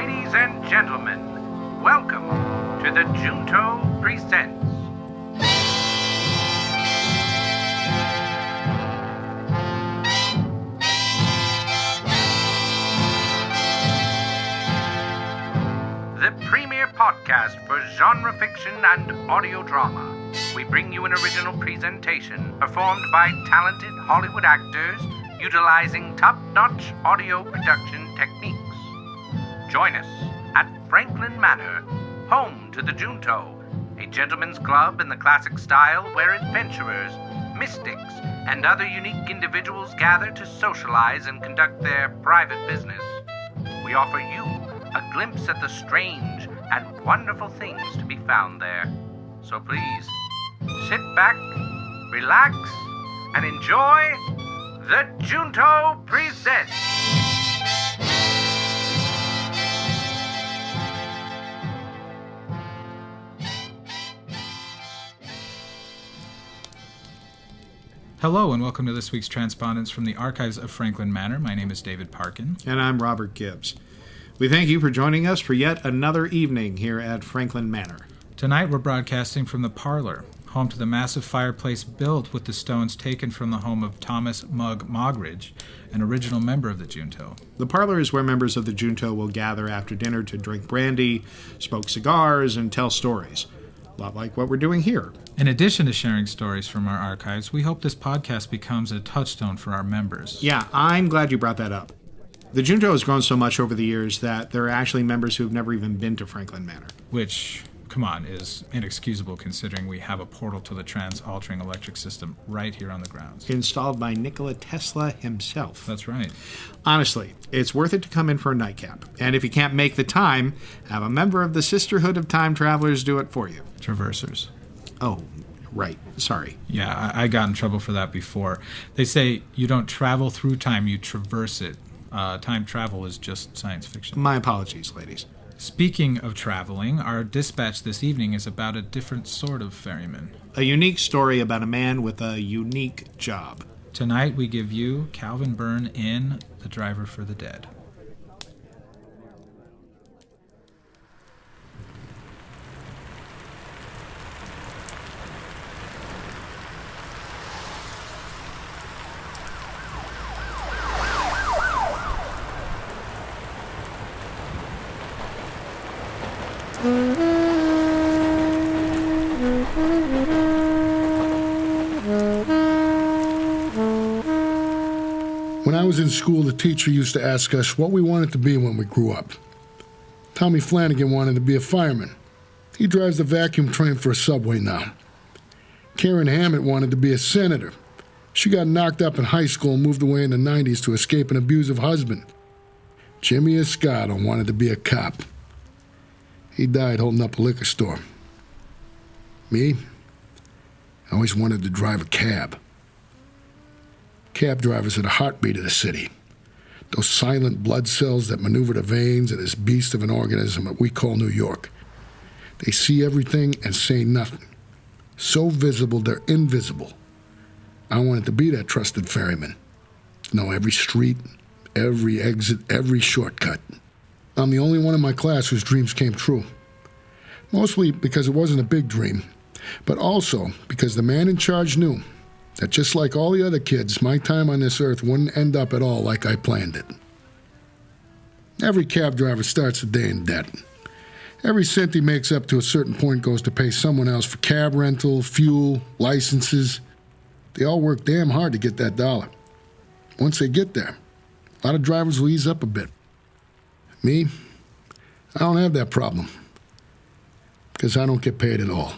Ladies and gentlemen, welcome to the Junto Presents. The premier podcast for genre fiction and audio drama. We bring you an original presentation performed by talented Hollywood actors utilizing top-notch audio production techniques. Join us at Franklin Manor, home to the Junto, a gentleman's club in the classic style where adventurers, mystics, and other unique individuals gather to socialize and conduct their private business. We offer you a glimpse at the strange and wonderful things to be found there. So please, sit back, relax, and enjoy the Junto Presents. Hello and welcome to this week's Transpondence from the Archives of Franklin Manor. My name is David Parkin. And I'm Robert Gibbs. We thank you for joining us for yet another evening here at Franklin Manor. Tonight we're broadcasting from the parlor, home to the massive fireplace built with the stones taken from the home of Thomas Mugg Moggridge, an original member of the Junto. The parlor is where members of the Junto will gather after dinner to drink brandy, smoke cigars, and tell stories. A lot like what we're doing here. In addition to sharing stories from our archives, we hope this podcast becomes a touchstone for our members. Yeah, I'm glad you brought that up. The Junto has grown so much over the years that there are actually members who have never even been to Franklin Manor. Which, come on, is inexcusable considering we have a portal to the trans-altering electric system right here on the grounds. Installed by Nikola Tesla himself. That's right. Honestly, it's worth it to come in for a nightcap. And if you can't make the time, have a member of the Sisterhood of Time Travelers do it for you. Traversers. Oh, right. Sorry. Yeah, I got in trouble for that before. They say you don't travel through time, you traverse it. Time travel is just science fiction. My apologies, ladies. Speaking of traveling, our dispatch this evening is about a different sort of ferryman. A unique story about a man with a unique job. Tonight we give you Calvin Byrne in The Driver for the Dead. When I was in school, the teacher used to ask us what we wanted to be when we grew up. Tommy Flanagan wanted to be a fireman. He drives the vacuum train for a subway now. Karen Hammett wanted to be a senator. She got knocked up in high school and moved away in the 90s to escape an abusive husband. Jimmy Escato wanted to be a cop. He died holding up a liquor store. Me? I always wanted to drive a cab. Cab drivers are the heartbeat of the city. Those silent blood cells that maneuver the veins of this beast of an organism that we call New York. They see everything and say nothing. So visible, they're invisible. I wanted to be that trusted ferryman. Know every street, every exit, every shortcut. I'm the only one in my class whose dreams came true. Mostly because it wasn't a big dream, but also because the man in charge knew that just like all the other kids, my time on this earth wouldn't end up at all like I planned it. Every cab driver starts the day in debt. Every cent he makes up to a certain point goes to pay someone else for cab rental, fuel, licenses. They all work damn hard to get that dollar. Once they get there, a lot of drivers will ease up a bit. Me, I don't have that problem, because I don't get paid at all.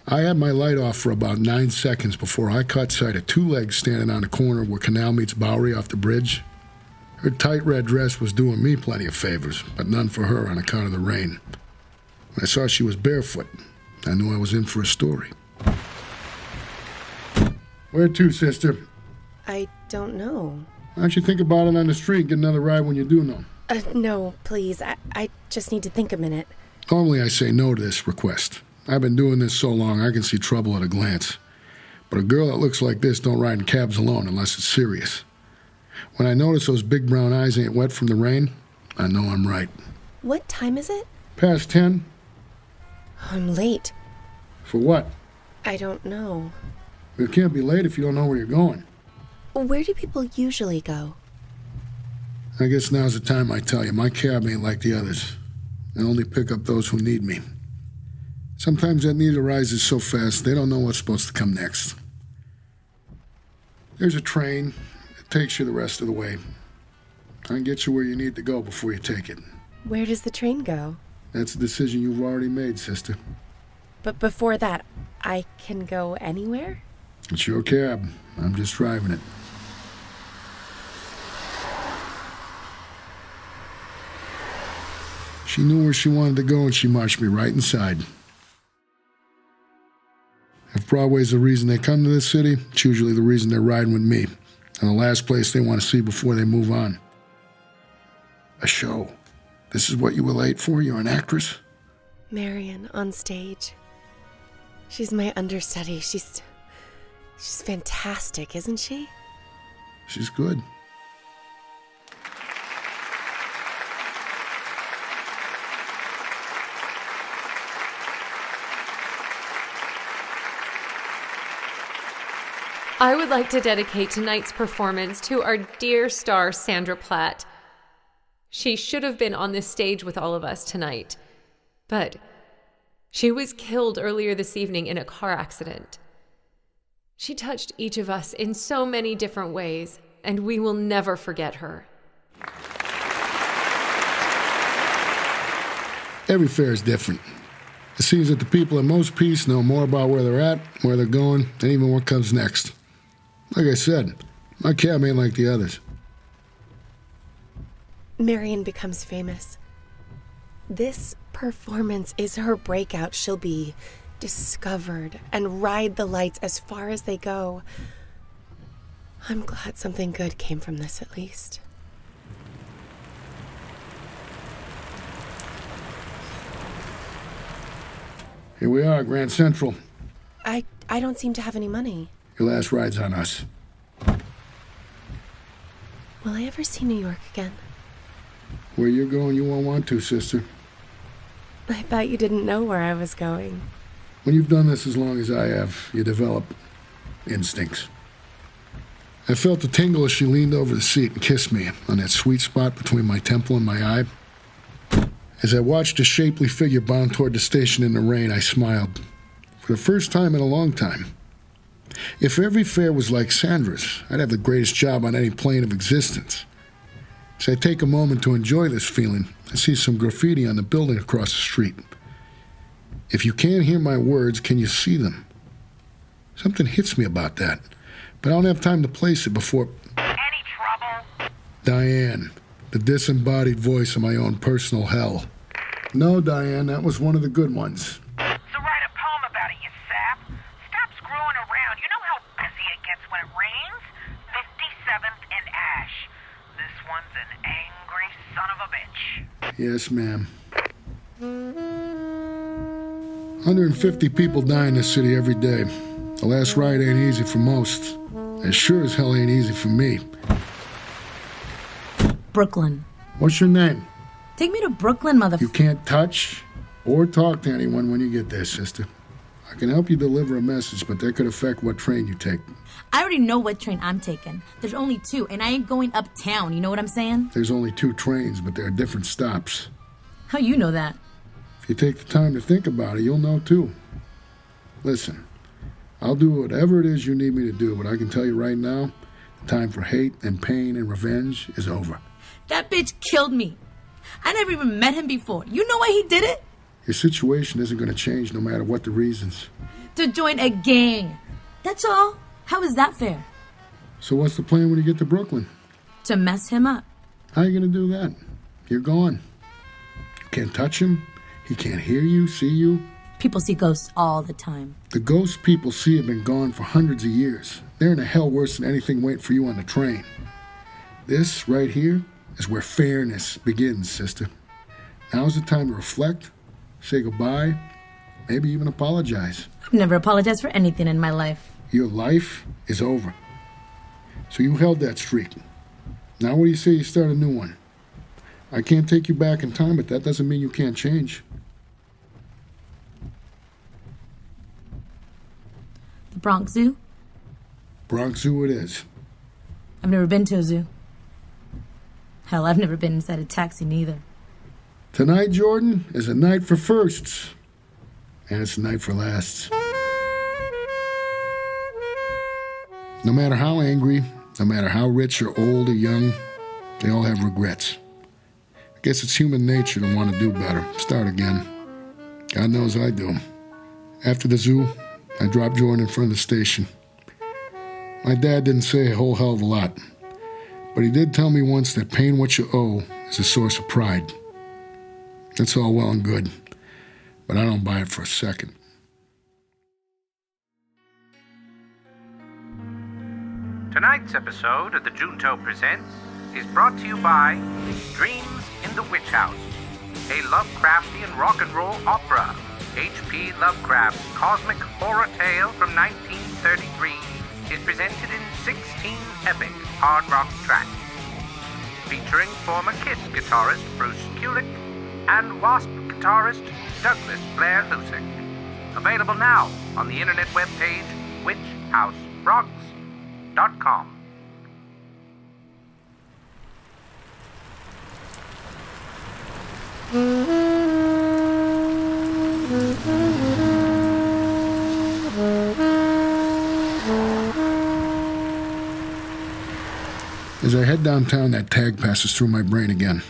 I had my light off for about 9 seconds before I caught sight of two legs standing on the corner where Canal meets Bowery off the bridge. Her tight red dress was doing me plenty of favors, but none for her on account of the rain. When I saw she was barefoot, I knew I was in for a story. Where to, sister? I don't know. Why don't you think about it on the street and get another ride when you do know? No, please. I just need to think a minute. Normally I say no to this request. I've been doing this so long I can see trouble at a glance. But a girl that looks like this don't ride in cabs alone unless it's serious. When I notice those big brown eyes ain't wet from the rain, I know I'm right. What time is it? Past 10? I'm late. For what? I don't know. You can't be late if you don't know where you're going. Where do people usually go? I guess now's the time I tell you, my cab ain't like the others. I only pick up those who need me. Sometimes that need arises so fast, they don't know what's supposed to come next. There's a train. It takes you the rest of the way. I can get you where you need to go before you take it. Where does the train go? That's a decision you've already made, sister. But before that, I can go anywhere? It's your cab. I'm just driving it. She knew where she wanted to go and she marched me right inside. If Broadway's the reason they come to this city, it's usually the reason they're riding with me. And the last place they want to see before they move on. A show. This is what you were late for? You're an actress? Marion on stage. She's my understudy. She's fantastic, isn't she? She's good. I would like to dedicate tonight's performance to our dear star, Sandra Platt. She should have been on this stage with all of us tonight, but she was killed earlier this evening in a car accident. She touched each of us in so many different ways, and we will never forget her. Every fair is different. It seems that the people at most piece know more about where they're at, where they're going, and even what comes next. Like I said, my cab ain't like the others. Marion becomes famous. This performance is her breakout. She'll be discovered and ride the lights as far as they go. I'm glad something good came from this, at least. Here we are, Grand Central. I don't seem to have any money. Your last ride's on us. Will I ever see New York again? Where you're going, you won't want to, sister. I thought you didn't know where I was going. When you've done this as long as I have, you develop instincts. I felt a tingle as she leaned over the seat and kissed me on that sweet spot between my temple and my eye. As I watched a shapely figure bound toward the station in the rain, I smiled. For the first time in a long time. If every fare was like Sandra's, I'd have the greatest job on any plane of existence. As I take a moment to enjoy this feeling, I see some graffiti on the building across the street. If you can't hear my words, can you see them? Something hits me about that, but I don't have time to place it before... Any trouble? Diane, the disembodied voice of my own personal hell. No, Diane, that was one of the good ones. So write a poem about it, you sap. Stop screwing around. You know how busy it gets when it rains? 57th and Ash. This one's an angry son of a bitch. Yes, ma'am. 150 people die in this city every day. The last ride ain't easy for most. It sure as hell ain't easy for me. Brooklyn. What's your name? Take me to Brooklyn, You can't touch or talk to anyone when you get there, sister. I can help you deliver a message, but that could affect what train you take. I already know what train I'm taking. There's only 2, and I ain't going uptown, you know what I'm saying? There's only 2 trains, but there are different stops. How you know that? If you take the time to think about it, you'll know too. Listen, I'll do whatever it is you need me to do, but I can tell you right now, the time for hate and pain and revenge is over. That bitch killed me. I never even met him before. You know why he did it? Your situation isn't going to change no matter what the reasons. To join a gang. That's all. How is that fair? So what's the plan when you get to Brooklyn? To mess him up. How are you going to do that? You're gone. You can't touch him. He can't hear you, see you. People see ghosts all the time. The ghosts people see have been gone for hundreds of years. They're in a hell worse than anything waiting for you on the train. This right here is where fairness begins, sister. Now's the time to reflect, say goodbye, maybe even apologize. I've never apologized for anything in my life. Your life is over. So you held that streak. Now what do you say you start a new one? I can't take you back in time, but that doesn't mean you can't change. The Bronx Zoo? Bronx Zoo it is. I've never been to a zoo. Hell, I've never been inside a taxi neither. Tonight, Jordan, is a night for firsts. And it's a night for lasts. No matter how angry, no matter how rich or old or young, they all have regrets. I guess it's human nature to want to do better, start again. God knows I do. After the zoo, I dropped Jordan in front of the station. My dad didn't say a whole hell of a lot, but he did tell me once that paying what you owe is a source of pride. That's all well and good, but I don't buy it for a second. Tonight's episode of the Junto Presents is brought to you by Dreams in the Witch House, a Lovecraftian rock and roll opera. H.P. Lovecraft's cosmic horror tale from 1933 is presented in 16 epic hard rock tracks, featuring former Kiss guitarist Bruce Kulick and Wasp guitarist Douglas Blair Lusick. Available now on the internet webpage witchhousefrogs.com. As I head downtown, that tag passes through my brain again.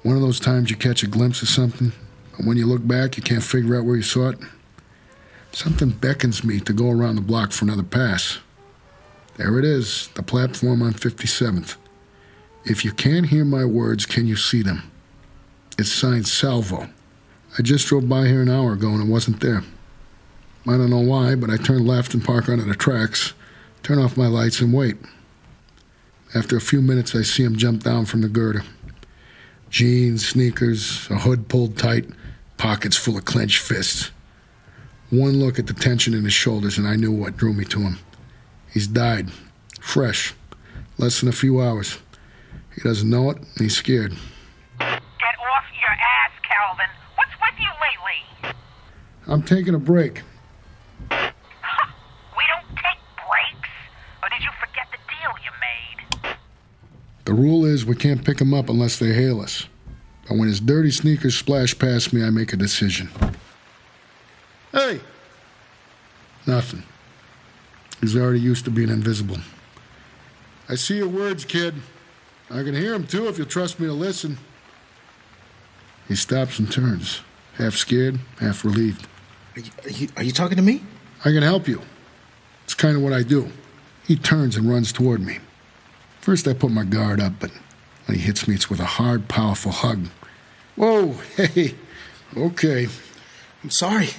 One of those times you catch a glimpse of something, but when you look back, you can't figure out where you saw it. Something beckons me to go around the block for another pass. There it is, the platform on 57th. If you can't hear my words, can you see them? It's signed Salvo. I just drove by here an hour ago and it wasn't there. I don't know why, but I turn left and park under the tracks, turn off my lights and wait. After a few minutes, I see him jump down from the girder. Jeans, sneakers, a hood pulled tight, pockets full of clenched fists. One look at the tension in his shoulders and I knew what drew me to him. He's died. Fresh. Less than a few hours. He doesn't know it, and he's scared. Get off your ass, Calvin. What's with you lately? I'm taking a break. We don't take breaks. Or did you forget the deal you made? The rule is we can't pick him up unless they hail us. But when his dirty sneakers splash past me, I make a decision. Hey! Nothing. He's already used to being invisible. I see your words, kid. I can hear them, too, if you'll trust me to listen. He stops and turns, half scared, half relieved. Are you talking to me? I can help you. It's kind of what I do. He turns and runs toward me. First, I put my guard up, but when he hits me, it's with a hard, powerful hug. Whoa, hey, okay. I'm sorry.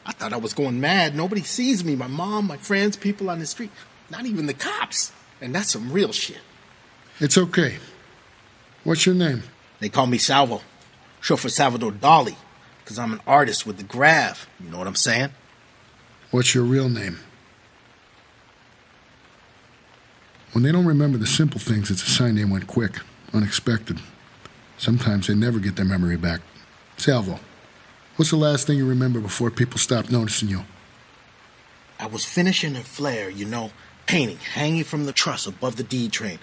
I thought I was going mad. Nobody sees me. My mom, my friends, people on the street. Not even the cops. And that's some real shit. It's okay. What's your name? They call me Salvo. Short for Salvador Dali. Because I'm an artist with the graph. You know what I'm saying? What's your real name? When they don't remember the simple things, it's a sign they went quick, unexpected. Sometimes they never get their memory back. Salvo, what's the last thing you remember before people stop noticing you? I was finishing a flare, painting, hanging from the truss above the D train.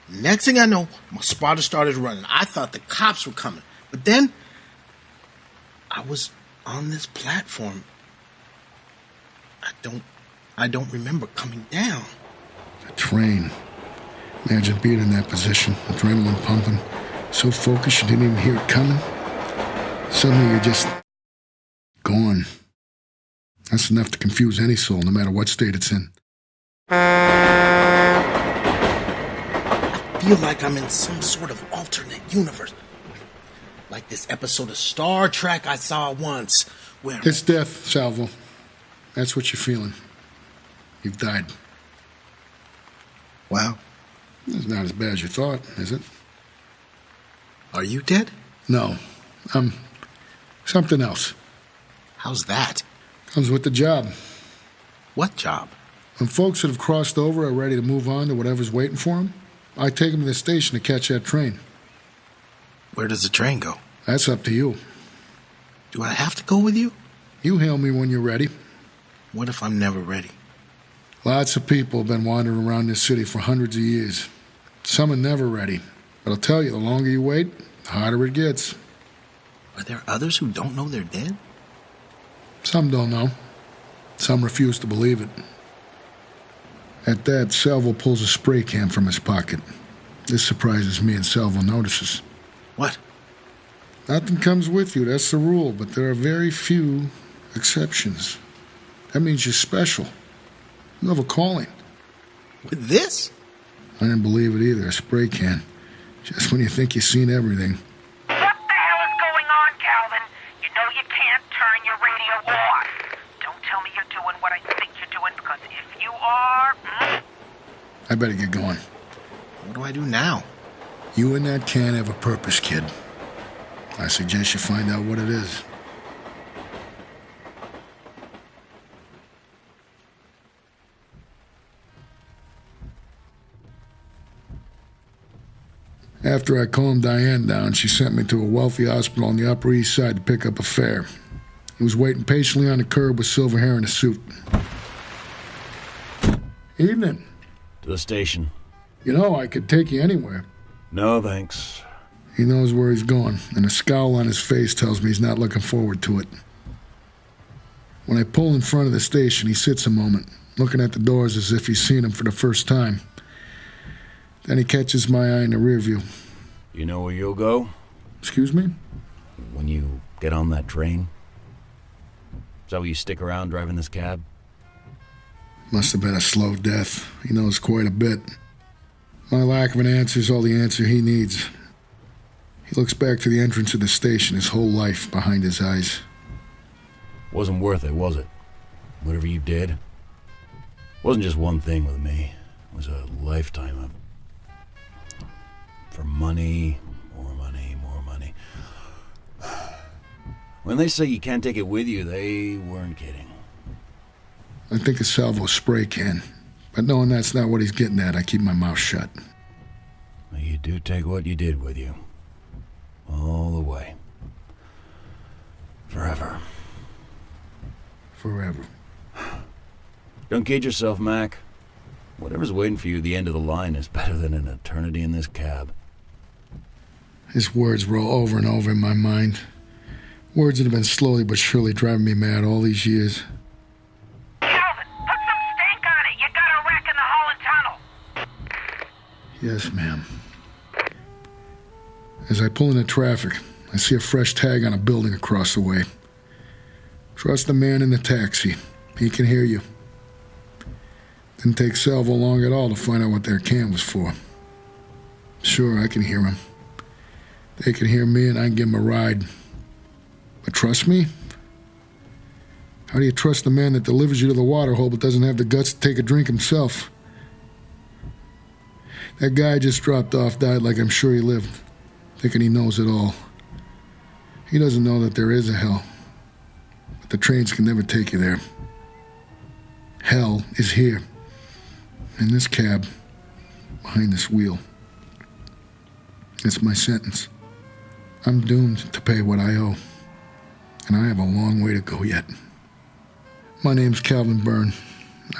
Next thing I know, my spotter started running. I thought the cops were coming. But then, I was on this platform. I don't remember coming down. A train. Imagine being in that position, adrenaline pumping, so focused you didn't even hear it coming. Suddenly you're just gone. That's enough to confuse any soul, no matter what state it's in. I feel like I'm in some sort of alternate universe. Like this episode of Star Trek I saw once, where... It's death, Salvo. That's what you're feeling. You've died. Wow. It's not as bad as you thought, is it? Are you dead? No. I'm something else. How's that? Comes with the job. What job? When folks that have crossed over are ready to move on to whatever's waiting for them, I take them to the station to catch that train. Where does the train go? That's up to you. Do I have to go with you? You hail me when you're ready. What if I'm never ready? Lots of people have been wandering around this city for hundreds of years. Some are never ready. But I'll tell you, the longer you wait, the harder it gets. Are there others who don't know they're dead? Some don't know. Some refuse to believe it. At that, Salvo pulls a spray can from his pocket. This surprises me, and Salvo notices. What? Nothing comes with you, that's the rule, but there are very few exceptions. That means you're special. You have a calling. With this? I didn't believe it either, a spray can. Just when you think you've seen everything. What the hell is going on, Calvin? You know you can't turn your radio off. Don't tell me you're doing what I think you're doing, because if you are... I better get going. What do I do now? You and that can have a purpose, kid. I suggest you find out what it is. After I calmed Diane down, she sent me to a wealthy hospital on the Upper East Side to pick up a fare. He was waiting patiently on the curb with silver hair and a suit. Evening. To the station. You know, I could take you anywhere. No, thanks. He knows where he's going, and a scowl on his face tells me he's not looking forward to it. When I pull in front of the station, he sits a moment, looking at the doors as if he's seen them for the first time. Then he catches my eye in the rear view. You know where you'll go? Excuse me? When you get on that train? Is that where you stick around driving this cab? Must have been a slow death. He knows quite a bit. My lack of an answer is all the answer he needs. He looks back to the entrance of the station, his whole life behind his eyes. Wasn't worth it, was it? Whatever you did? Wasn't just one thing with me. It was a lifetime of... For money, more money, more money. When they say you can't take it with you, they weren't kidding. I think a salvo spray can. But knowing that's not what he's getting at, I keep my mouth shut. You do take what you did with you. All the way. Forever. Forever. Don't kid yourself, Mac. Whatever's waiting for you at the end of the line is better than an eternity in this cab. His words roll over and over in my mind. Words that have been slowly but surely driving me mad all these years. Calvin, put some stank on it. You got a wreck in the Holland Tunnel. Yes, ma'am. As I pull into traffic, I see a fresh tag on a building across the way. Trust the man in the taxi. He can hear you. Didn't take Salvo long at all to find out what their can was for. Sure, I can hear him. They can hear me and I can give them a ride. But trust me? How do you trust the man that delivers you to the water hole but doesn't have the guts to take a drink himself? That guy just dropped off died like I'm sure he lived, thinking he knows it all. He doesn't know that there is a hell. But the trains can never take you there. Hell is here. In this cab, behind this wheel. It's my sentence. I'm doomed to pay what I owe. And I have a long way to go yet. My name's Calvin Byrne.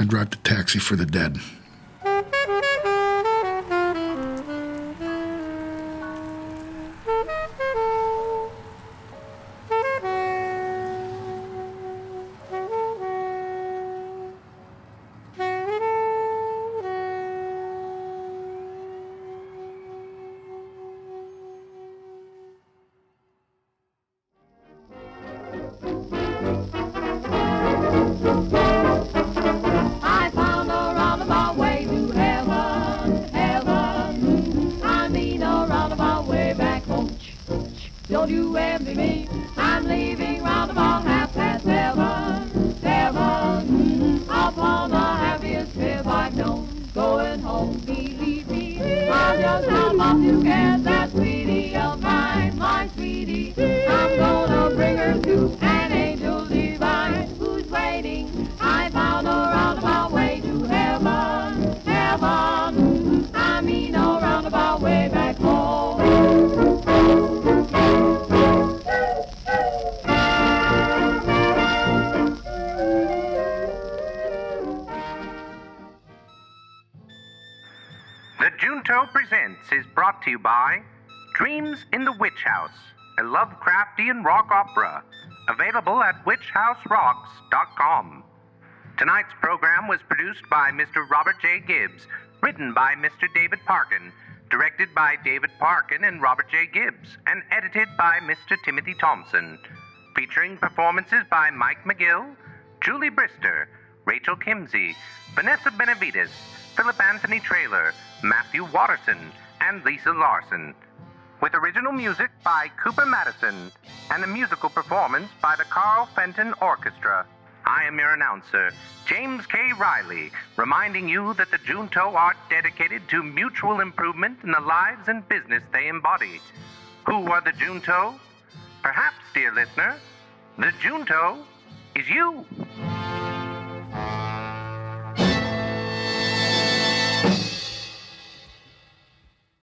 I drive the taxi for the dead. Don't you envy me? I'm leaving round about 7:30. Upon the happiest trip I've known. Going home, believe me. I'll just hop off to get that sweetie of mine, my sweetie. I'm gonna bring her to an angel divine who's waiting. I found a roundabout way to The Junto Presents is brought to you by Dreams in the Witch House, a Lovecraftian rock opera, available at witchhouserocks.com. Tonight's program was produced by Mr. Robert J. Gibbs, written by Mr. David Parkin, directed by David Parkin and Robert J. Gibbs, and edited by Mr. Timothy Thompson, featuring performances by Mike McGill, Julie Brister, Rachel Kimsey, Vanessa Benavides, Philip Anthony Traylor, Mathew Waterson, and Lisa Larson, with original music by Cooper Madison and a musical performance by the Fenton Orchestra. I am your announcer, James K. Riley, reminding you that the Junto are dedicated to mutual improvement in the lives and business they embody. Who are the Junto? Perhaps, dear listener, the Junto is you.